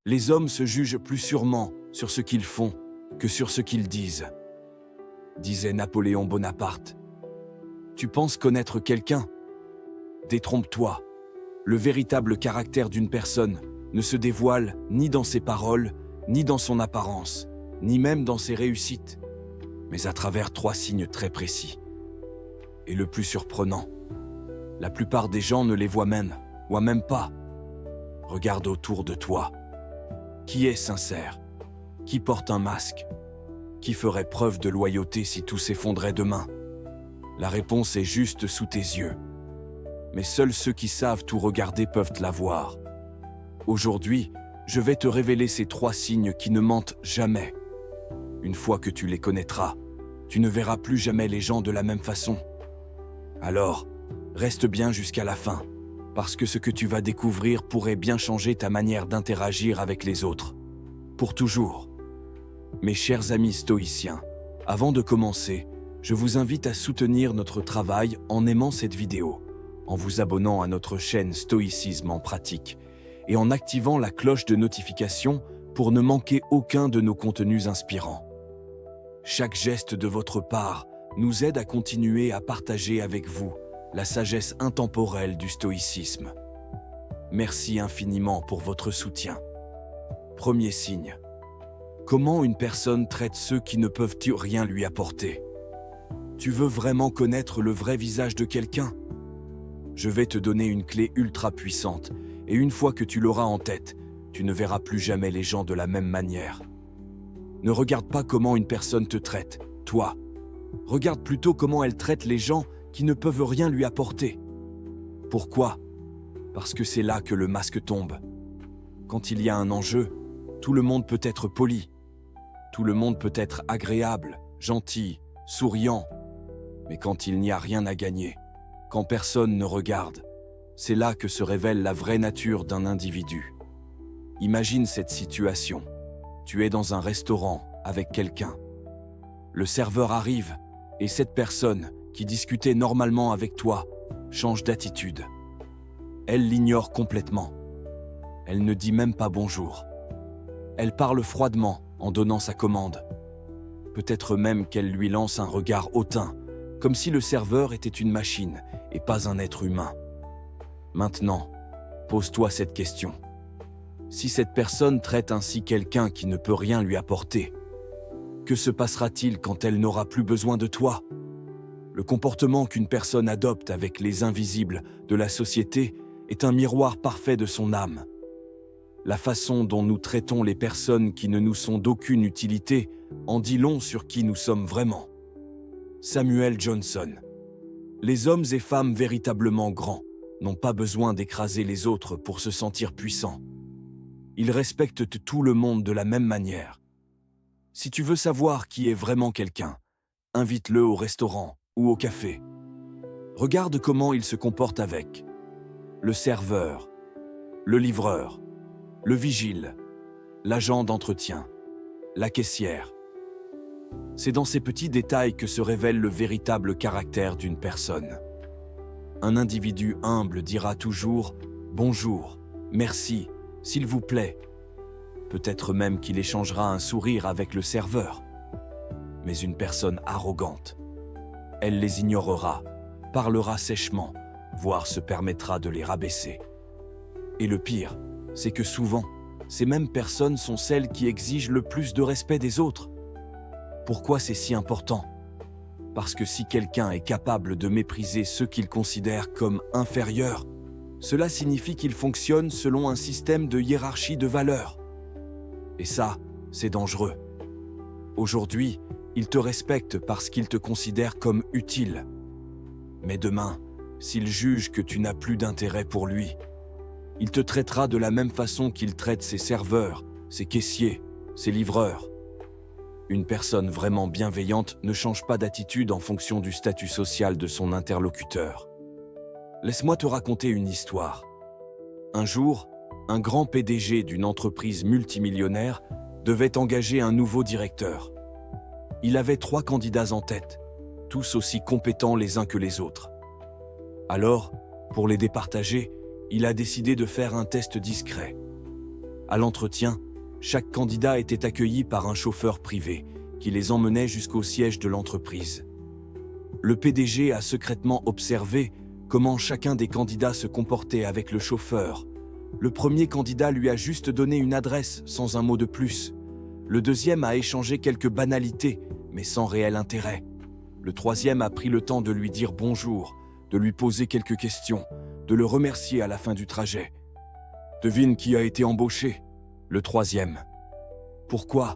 Les hommes se jugent plus sûrement sur ce qu'ils font que sur ce qu'ils disent, disait Napoléon Bonaparte. Tu penses connaître quelqu'un? Détrompe-toi. Le véritable caractère d'une personne ne se dévoile ni dans ses paroles, ni dans son apparence, ni même dans ses réussites, mais à travers 3 signes très précis. Et le plus surprenant, la plupart des gens ne les voient même pas. Regarde autour de toi. Qui est sincère? Qui porte un masque? Qui ferait preuve de loyauté si tout s'effondrait demain? La réponse est juste sous tes yeux. Mais seuls ceux qui savent tout regarder peuvent la voir. Aujourd'hui, je vais te révéler ces 3 signes qui ne mentent jamais. Une fois que tu les connaîtras, tu ne verras plus jamais les gens de la même façon. Alors, reste bien jusqu'à la fin, parce que ce que tu vas découvrir pourrait bien changer ta manière d'interagir avec les autres. Pour toujours. Mes chers amis stoïciens, avant de commencer, je vous invite à soutenir notre travail en aimant cette vidéo, en vous abonnant à notre chaîne Stoïcisme en pratique et en activant la cloche de notification pour ne manquer aucun de nos contenus inspirants. Chaque geste de votre part nous aide à continuer à partager avec vous la sagesse intemporelle du stoïcisme. Merci infiniment pour votre soutien. Premier signe. Comment une personne traite ceux qui ne peuvent rien lui apporter? Tu veux vraiment connaître le vrai visage de quelqu'un? Je vais te donner une clé ultra puissante, et une fois que tu l'auras en tête, tu ne verras plus jamais les gens de la même manière. Ne regarde pas comment une personne te traite, toi. Regarde plutôt comment elle traite les gens qui ne peuvent rien lui apporter. Pourquoi? Parce que c'est là que le masque tombe. Quand il y a un enjeu, tout le monde peut être poli. Tout le monde peut être agréable, gentil, souriant. Mais quand il n'y a rien à gagner, quand personne ne regarde, c'est là que se révèle la vraie nature d'un individu. Imagine cette situation. Tu es dans un restaurant avec quelqu'un. Le serveur arrive et cette personne, qui discutait normalement avec toi, change d'attitude. Elle l'ignore complètement. Elle ne dit même pas bonjour. Elle parle froidement en donnant sa commande. Peut-être même qu'elle lui lance un regard hautain, comme si le serveur était une machine et pas un être humain. Maintenant, pose-toi cette question. Si cette personne traite ainsi quelqu'un qui ne peut rien lui apporter, que se passera-t-il quand elle n'aura plus besoin de toi? Le comportement qu'une personne adopte avec les invisibles de la société est un miroir parfait de son âme. La façon dont nous traitons les personnes qui ne nous sont d'aucune utilité en dit long sur qui nous sommes vraiment. Samuel Johnson. Les hommes et femmes véritablement grands n'ont pas besoin d'écraser les autres pour se sentir puissants. Ils respectent tout le monde de la même manière. Si tu veux savoir qui est vraiment quelqu'un, invite-le au restaurant ou au café. Regarde comment il se comporte avec le serveur, le livreur, le vigile, l'agent d'entretien, la caissière. C'est dans ces petits détails que se révèle le véritable caractère d'une personne. Un individu humble dira toujours « bonjour, merci, s'il vous plaît ». Peut-être même qu'il échangera un sourire avec le serveur. Mais une personne arrogante, elle les ignorera, parlera sèchement, voire se permettra de les rabaisser. Et le pire, c'est que souvent, ces mêmes personnes sont celles qui exigent le plus de respect des autres. Pourquoi c'est si important? Parce que si quelqu'un est capable de mépriser ceux qu'il considère comme inférieurs, cela signifie qu'il fonctionne selon un système de hiérarchie de valeurs. Et ça, c'est dangereux. Aujourd'hui, il te respecte parce qu'il te considère comme utile. Mais demain, s'il juge que tu n'as plus d'intérêt pour lui, il te traitera de la même façon qu'il traite ses serveurs, ses caissiers, ses livreurs. Une personne vraiment bienveillante ne change pas d'attitude en fonction du statut social de son interlocuteur. Laisse-moi te raconter une histoire. Un jour, un grand PDG d'une entreprise multimillionnaire devait engager un nouveau directeur. Il avait 3 candidats en tête, tous aussi compétents les uns que les autres. Alors, pour les départager, il a décidé de faire un test discret. À l'entretien, chaque candidat était accueilli par un chauffeur privé qui les emmenait jusqu'au siège de l'entreprise. Le PDG a secrètement observé comment chacun des candidats se comportait avec le chauffeur. Le premier candidat lui a juste donné une adresse sans un mot de plus. Le deuxième a échangé quelques banalités, mais sans réel intérêt. Le troisième a pris le temps de lui dire bonjour, de lui poser quelques questions, de le remercier à la fin du trajet. Devine qui a été embauché? Le troisième. Pourquoi?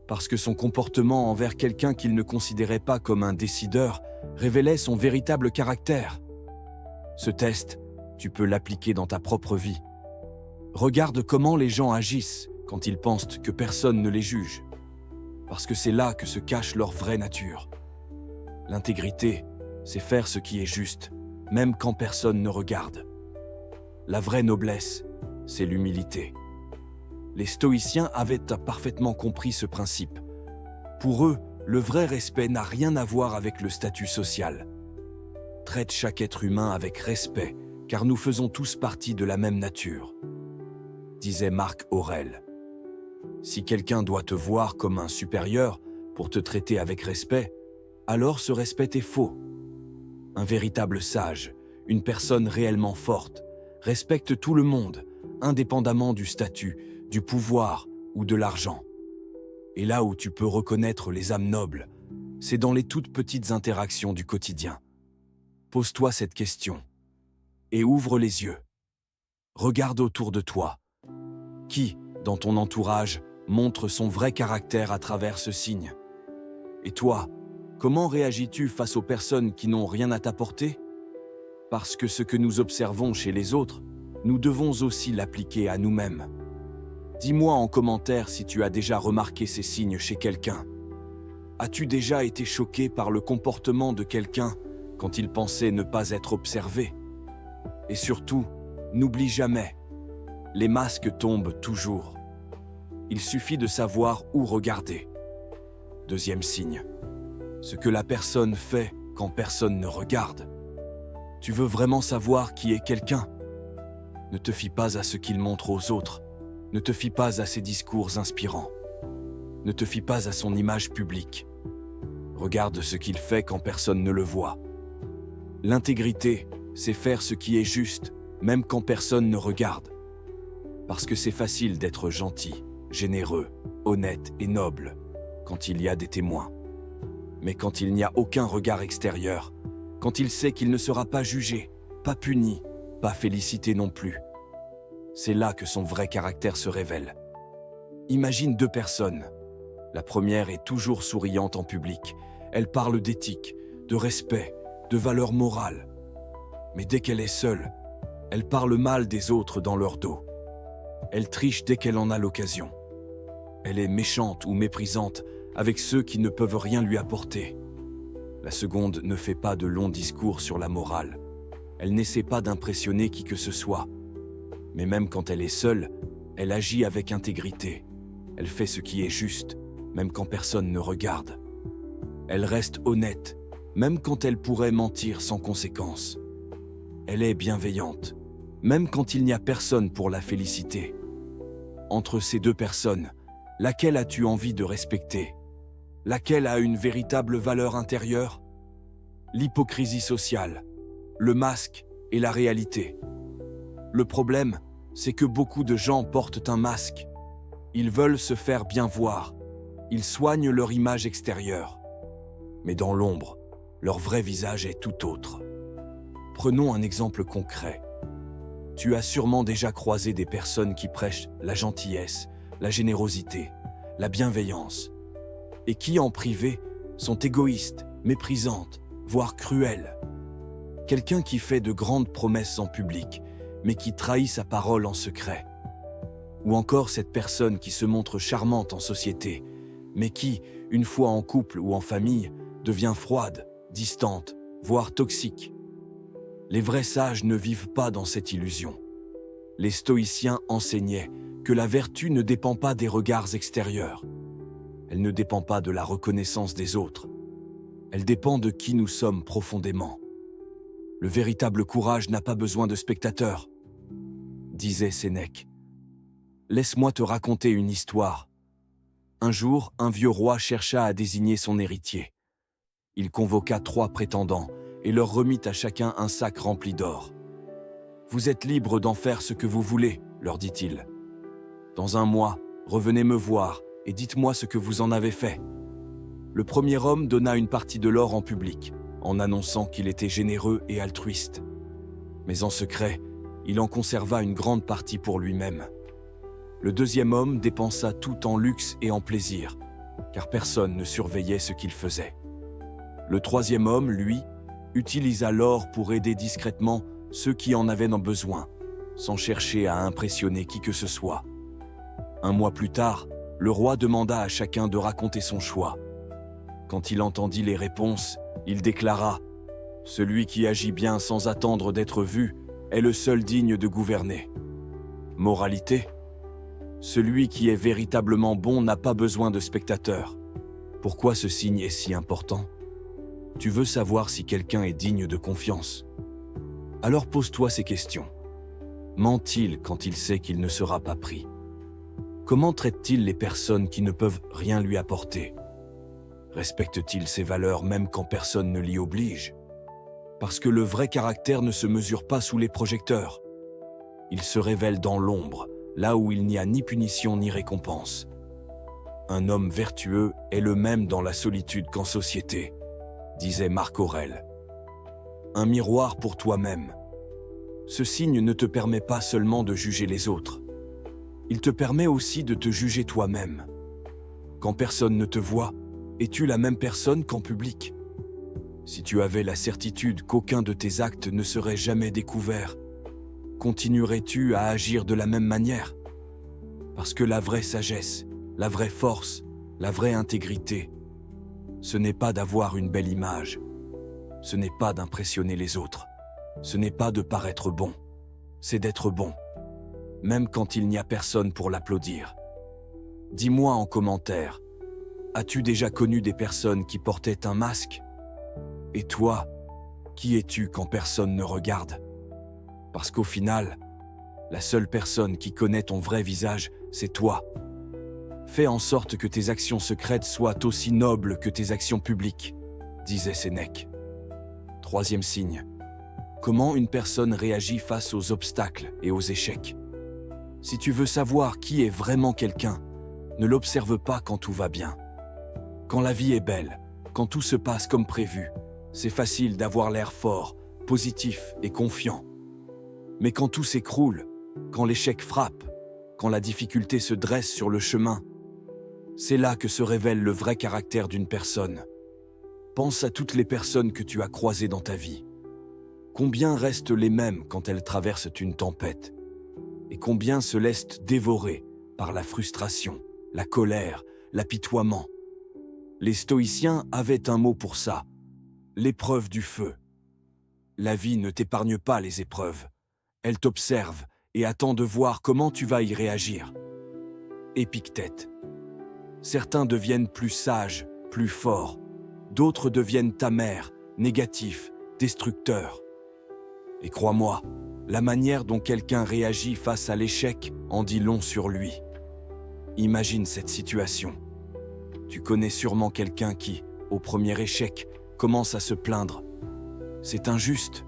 Parce que son comportement envers quelqu'un qu'il ne considérait pas comme un décideur révélait son véritable caractère. Ce test, tu peux l'appliquer dans ta propre vie. Regarde comment les gens agissent quand ils pensent que personne ne les juge. Parce que c'est là que se cache leur vraie nature. L'intégrité, c'est faire ce qui est juste, même quand personne ne regarde. La vraie noblesse, c'est l'humilité. Les stoïciens avaient parfaitement compris ce principe. Pour eux, le vrai respect n'a rien à voir avec le statut social. Traite chaque être humain avec respect, car nous faisons tous partie de la même nature, disait Marc Aurèle. Si quelqu'un doit te voir comme un supérieur pour te traiter avec respect, alors ce respect est faux. Un véritable sage, une personne réellement forte, respecte tout le monde, indépendamment du statut, du pouvoir ou de l'argent. Et là où tu peux reconnaître les âmes nobles, c'est dans les toutes petites interactions du quotidien. Pose-toi cette question et ouvre les yeux. Regarde autour de toi. Qui, dans ton entourage, montre son vrai caractère à travers ce signe? Et toi, comment réagis-tu face aux personnes qui n'ont rien à t'apporter? Parce que ce que nous observons chez les autres, nous devons aussi l'appliquer à nous-mêmes. Dis-moi en commentaire si tu as déjà remarqué ces signes chez quelqu'un. As-tu déjà été choqué par le comportement de quelqu'un quand il pensait ne pas être observé? Et surtout, n'oublie jamais, les masques tombent toujours. Il suffit de savoir où regarder. Deuxième signe, ce que la personne fait quand personne ne regarde. Tu veux vraiment savoir qui est quelqu'un? Ne te fie pas à ce qu'il montre aux autres. Ne te fie pas à ses discours inspirants. Ne te fie pas à son image publique. Regarde ce qu'il fait quand personne ne le voit. L'intégrité, c'est faire ce qui est juste, même quand personne ne regarde. Parce que c'est facile d'être gentil, généreux, honnête et noble quand il y a des témoins. Mais quand il n'y a aucun regard extérieur, quand il sait qu'il ne sera pas jugé, pas puni, pas félicité non plus, c'est là que son vrai caractère se révèle. Imagine deux personnes. La première est toujours souriante en public. Elle parle d'éthique, de respect, de valeurs morales. Mais dès qu'elle est seule, elle parle mal des autres dans leur dos. Elle triche dès qu'elle en a l'occasion. Elle est méchante ou méprisante avec ceux qui ne peuvent rien lui apporter. La seconde ne fait pas de longs discours sur la morale. Elle n'essaie pas d'impressionner qui que ce soit. Mais même quand elle est seule, elle agit avec intégrité. Elle fait ce qui est juste, même quand personne ne regarde. Elle reste honnête, même quand elle pourrait mentir sans conséquence. Elle est bienveillante, même quand il n'y a personne pour la féliciter. Entre ces deux personnes, laquelle as-tu envie de respecter? Laquelle a une véritable valeur intérieure? L'hypocrisie sociale, le masque et la réalité. Le problème, c'est que beaucoup de gens portent un masque. Ils veulent se faire bien voir. Ils soignent leur image extérieure. Mais dans l'ombre, leur vrai visage est tout autre. Prenons un exemple concret. Tu as sûrement déjà croisé des personnes qui prêchent la gentillesse, la générosité, la bienveillance, et qui, en privé, sont égoïstes, méprisantes, voire cruelles. Quelqu'un qui fait de grandes promesses en public, mais qui trahit sa parole en secret. Ou encore cette personne qui se montre charmante en société, mais qui, une fois en couple ou en famille, devient froide, distante, voire toxique. Les vrais sages ne vivent pas dans cette illusion. Les stoïciens enseignaient que la vertu ne dépend pas des regards extérieurs. Elle ne dépend pas de la reconnaissance des autres. Elle dépend de qui nous sommes profondément. Le véritable courage n'a pas besoin de spectateurs, disait Sénèque. Laisse-moi te raconter une histoire. Un jour, un vieux roi chercha à désigner son héritier. Il convoqua 3 prétendants et leur remit à chacun un sac rempli d'or. « Vous êtes libres d'en faire ce que vous voulez, leur dit-il. Dans 1 mois, revenez me voir et dites-moi ce que vous en avez fait. » Le premier homme donna une partie de l'or en public, en annonçant qu'il était généreux et altruiste. Mais en secret, il en conserva une grande partie pour lui-même. Le deuxième homme dépensa tout en luxe et en plaisir, car personne ne surveillait ce qu'il faisait. Le troisième homme, lui, utilisa l'or pour aider discrètement ceux qui en avaient besoin, sans chercher à impressionner qui que ce soit. 1 mois plus tard, le roi demanda à chacun de raconter son choix. Quand il entendit les réponses, il déclara « Celui qui agit bien sans attendre d'être vu est le seul digne de gouverner. » Moralité : celui qui est véritablement bon n'a pas besoin de spectateurs. Pourquoi ce signe est si important ? Tu veux savoir si quelqu'un est digne de confiance ? Alors pose-toi ces questions. Ment-il quand il sait qu'il ne sera pas pris ? Comment traite-t-il les personnes qui ne peuvent rien lui apporter ? Respecte-t-il ses valeurs même quand personne ne l'y oblige ? Parce que le vrai caractère ne se mesure pas sous les projecteurs. Il se révèle dans l'ombre, là où il n'y a ni punition ni récompense. Un homme vertueux est le même dans la solitude qu'en société, disait Marc Aurèle. Un miroir pour toi-même. Ce signe ne te permet pas seulement de juger les autres. Il te permet aussi de te juger toi-même. Quand personne ne te voit, es-tu la même personne qu'en public ? Si tu avais la certitude qu'aucun de tes actes ne serait jamais découvert, continuerais-tu à agir de la même manière ? Parce que la vraie sagesse, la vraie force, la vraie intégrité, ce n'est pas d'avoir une belle image, ce n'est pas d'impressionner les autres, ce n'est pas de paraître bon, c'est d'être bon, même quand il n'y a personne pour l'applaudir. Dis-moi en commentaire, as-tu déjà connu des personnes qui portaient un masque ? Et toi, qui es-tu quand personne ne regarde ? Parce qu'au final, la seule personne qui connaît ton vrai visage, c'est toi. Fais en sorte que tes actions secrètes soient aussi nobles que tes actions publiques, disait Sénèque. 3e signe. Comment une personne réagit face aux obstacles et aux échecs ? Si tu veux savoir qui est vraiment quelqu'un, ne l'observe pas quand tout va bien. Quand la vie est belle, quand tout se passe comme prévu, c'est facile d'avoir l'air fort, positif et confiant. Mais quand tout s'écroule, quand l'échec frappe, quand la difficulté se dresse sur le chemin, c'est là que se révèle le vrai caractère d'une personne. Pense à toutes les personnes que tu as croisées dans ta vie. Combien restent les mêmes quand elles traversent une tempête ? Et combien se laissent dévorer par la frustration, la colère, l'apitoiement ? Les stoïciens avaient un mot pour ça, l'épreuve du feu. La vie ne t'épargne pas les épreuves. Elle t'observe et attend de voir comment tu vas y réagir. Épictète. Certains deviennent plus sages, plus forts. D'autres deviennent amers, négatifs, destructeurs. Et crois-moi, la manière dont quelqu'un réagit face à l'échec en dit long sur lui. Imagine cette situation. Tu connais sûrement quelqu'un qui, au premier échec, commence à se plaindre. C'est injuste.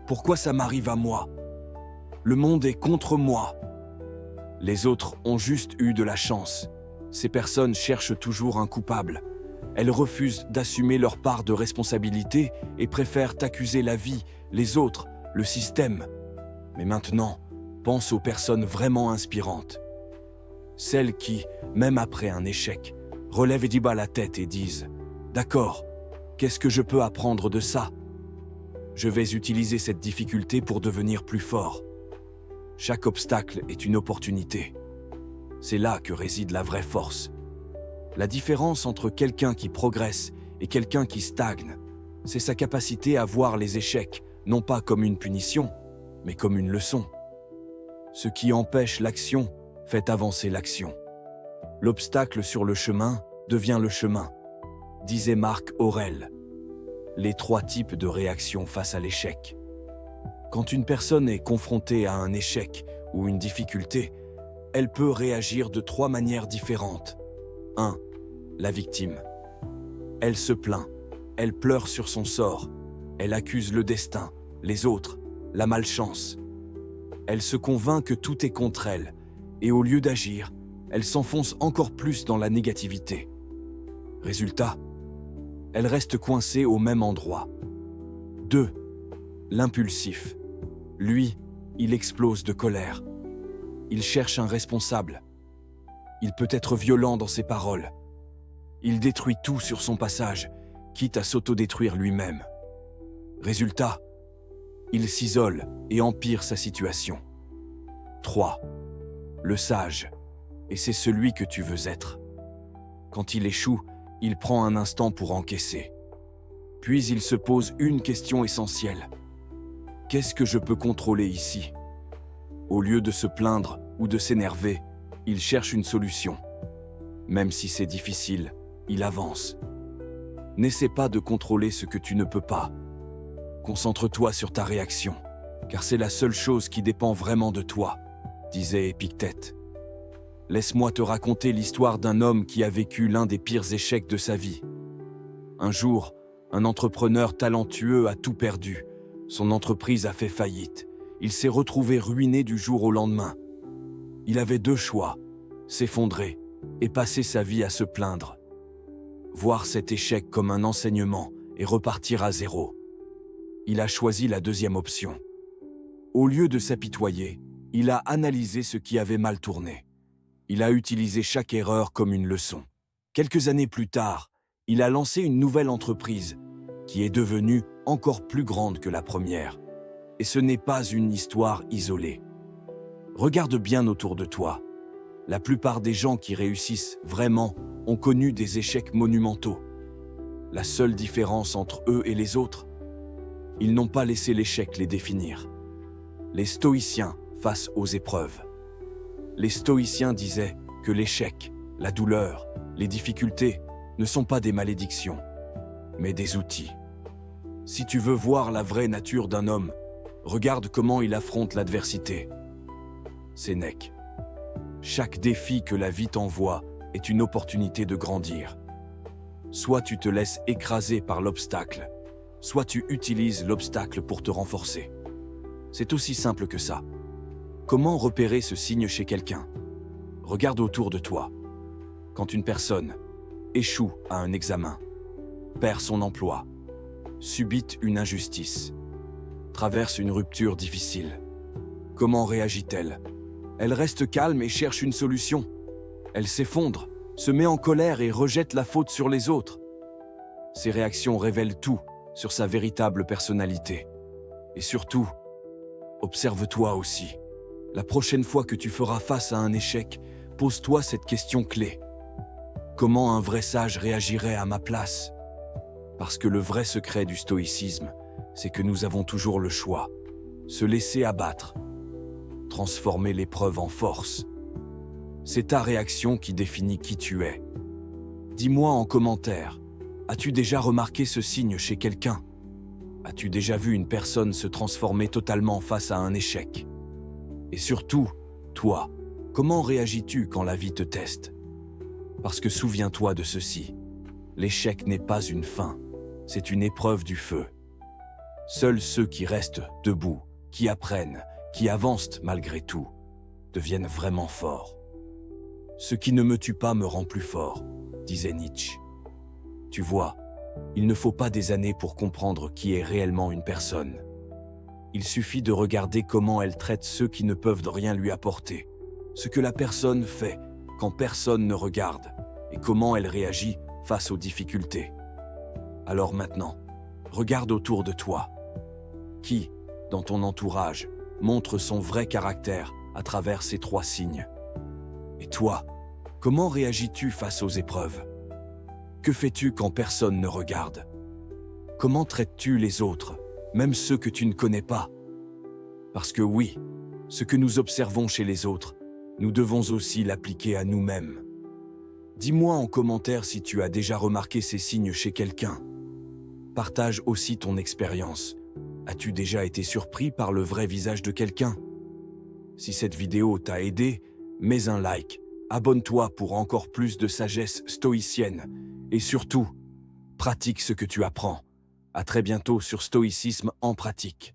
Pourquoi ça m'arrive à moi ? Le monde est contre moi. Les autres ont juste eu de la chance. Ces personnes cherchent toujours un coupable. Elles refusent d'assumer leur part de responsabilité et préfèrent accuser la vie, les autres, le système. Mais maintenant, pense aux personnes vraiment inspirantes. Celles qui, même après un échec, relèvent et bas la tête et disent « D'accord, qu'est-ce que je peux apprendre de ça ? Je vais utiliser cette difficulté pour devenir plus fort. » Chaque obstacle est une opportunité. C'est là que réside la vraie force. La différence entre quelqu'un qui progresse et quelqu'un qui stagne, c'est sa capacité à voir les échecs, non pas comme une punition, mais comme une leçon. Ce qui empêche l'action fait avancer l'action. L'obstacle sur le chemin devient le chemin, disait Marc Aurèle. Les 3 types de réactions face à l'échec. Quand une personne est confrontée à un échec ou une difficulté, elle peut réagir de 3 manières différentes. 1. La victime. Elle se plaint, elle pleure sur son sort, elle accuse le destin, les autres, la malchance. Elle se convainc que tout est contre elle, et au lieu d'agir, elle s'enfonce encore plus dans la négativité. Résultat, elle reste coincée au même endroit. 2. L'impulsif. Lui, il explose de colère. Il cherche un responsable. Il peut être violent dans ses paroles. Il détruit tout sur son passage, quitte à s'autodétruire lui-même. Résultat, il s'isole et empire sa situation. 3. Le sage, et c'est celui que tu veux être. Quand il échoue, il prend un instant pour encaisser. Puis il se pose une question essentielle. Qu'est-ce que je peux contrôler ici? Au lieu de se plaindre ou de s'énerver, il cherche une solution. Même si c'est difficile, il avance. N'essaie pas de contrôler ce que tu ne peux pas. Concentre-toi sur ta réaction, car c'est la seule chose qui dépend vraiment de toi, disait Épictète. Laisse-moi te raconter l'histoire d'un homme qui a vécu l'un des pires échecs de sa vie. Un jour, un entrepreneur talentueux a tout perdu. Son entreprise a fait faillite. Il s'est retrouvé ruiné du jour au lendemain. Il avait 2 choix, s'effondrer et passer sa vie à se plaindre. Voir cet échec comme un enseignement et repartir à zéro. Il a choisi la 2e option. Au lieu de s'apitoyer, il a analysé ce qui avait mal tourné. Il a utilisé chaque erreur comme une leçon. Quelques années plus tard, il a lancé une nouvelle entreprise qui est devenue encore plus grande que la première. Et ce n'est pas une histoire isolée. Regarde bien autour de toi. La plupart des gens qui réussissent vraiment ont connu des échecs monumentaux. La seule différence entre eux et les autres, ils n'ont pas laissé l'échec les définir. Les stoïciens face aux épreuves. Les stoïciens disaient que l'échec, la douleur, les difficultés ne sont pas des malédictions, mais des outils. Si tu veux voir la vraie nature d'un homme, regarde comment il affronte l'adversité. Sénèque. Chaque défi que la vie t'envoie est une opportunité de grandir. Soit tu te laisses écraser par l'obstacle, soit tu utilises l'obstacle pour te renforcer. C'est aussi simple que ça. Comment repérer ce signe chez quelqu'un? Regarde autour de toi. Quand une personne échoue à un examen, perd son emploi, subit une injustice, traverse une rupture difficile, comment réagit-elle? Elle reste calme et cherche une solution. Elle s'effondre, se met en colère et rejette la faute sur les autres. Ces réactions révèlent tout sur sa véritable personnalité. Et surtout, observe-toi aussi. La prochaine fois que tu feras face à un échec, pose-toi cette question clé. Comment un vrai sage réagirait à ma place? Parce que le vrai secret du stoïcisme, c'est que nous avons toujours le choix. Se laisser abattre. Transformer l'épreuve en force. C'est ta réaction qui définit qui tu es. Dis-moi en commentaire, as-tu déjà remarqué ce signe chez quelqu'un? As-tu déjà vu une personne se transformer totalement face à un échec? Et surtout, toi, comment réagis-tu quand la vie te teste? Parce que souviens-toi de ceci, l'échec n'est pas une fin, c'est une épreuve du feu. Seuls ceux qui restent debout, qui apprennent, qui avancent malgré tout, deviennent vraiment forts. Ce qui ne me tue pas me rend plus fort, disait Nietzsche. Tu vois, il ne faut pas des années pour comprendre qui est réellement une personne. Il suffit de regarder comment elle traite ceux qui ne peuvent rien lui apporter, ce que la personne fait quand personne ne regarde, et comment elle réagit face aux difficultés. Alors maintenant, regarde autour de toi. Qui, dans ton entourage, montre son vrai caractère à travers ces 3 signes? Et toi, comment réagis-tu face aux épreuves? Que fais-tu quand personne ne regarde? Comment traites-tu les autres, même ceux que tu ne connais pas? Parce que oui, ce que nous observons chez les autres, nous devons aussi l'appliquer à nous-mêmes. Dis-moi en commentaire si tu as déjà remarqué ces signes chez quelqu'un. Partage aussi ton expérience. As-tu déjà été surpris par le vrai visage de quelqu'un? Si cette vidéo t'a aidé, Mets un like, abonne-toi pour encore plus de sagesse stoïcienne, et surtout, pratique ce que tu apprends. À très bientôt sur Stoïcisme en pratique.